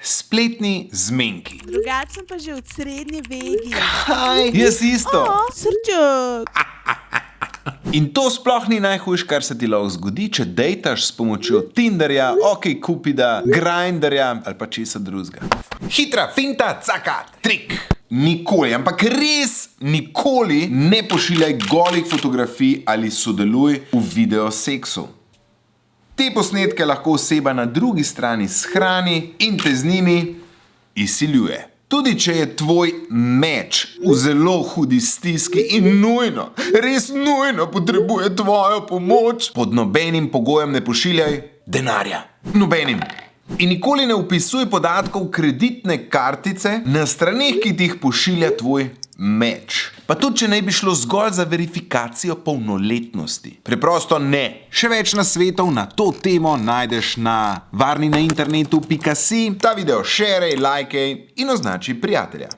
spletni zmenki. Drugače sem pa že od srednje vegi. Kaj? Jaz isto. Srček. In to sploh ni najhujš, kar se ti lahko zgodi, če dejtaš s pomočjo Tinderja, OkCupida, Grindrja ali pa česa drugega. Hitra finta, caka, trik. Nikoli, ampak res nikoli ne pošiljaj golih fotografij ali sodeluj v videoseksu. Te posnetke lahko oseba na drugi strani shrani in te z njimi izsiljuje. Tudi če je tvoj meč v zelo hudi stiski in nujno, res nujno potrebuje tvojo pomoč, pod nobenim pogojem ne pošiljaj denarja. Nobenim. In nikoli ne vpisuj podatkov kreditne kartice na straneh, ki ti jih pošilja tvoj meč. Pa tudi, če ne bi šlo zgolj za verifikacijo polnoletnosti. Preprosto ne. Še več nasvetov na to temo najdeš na varninainternetu.si. Ta video šerej, lajkej in označi prijatelja.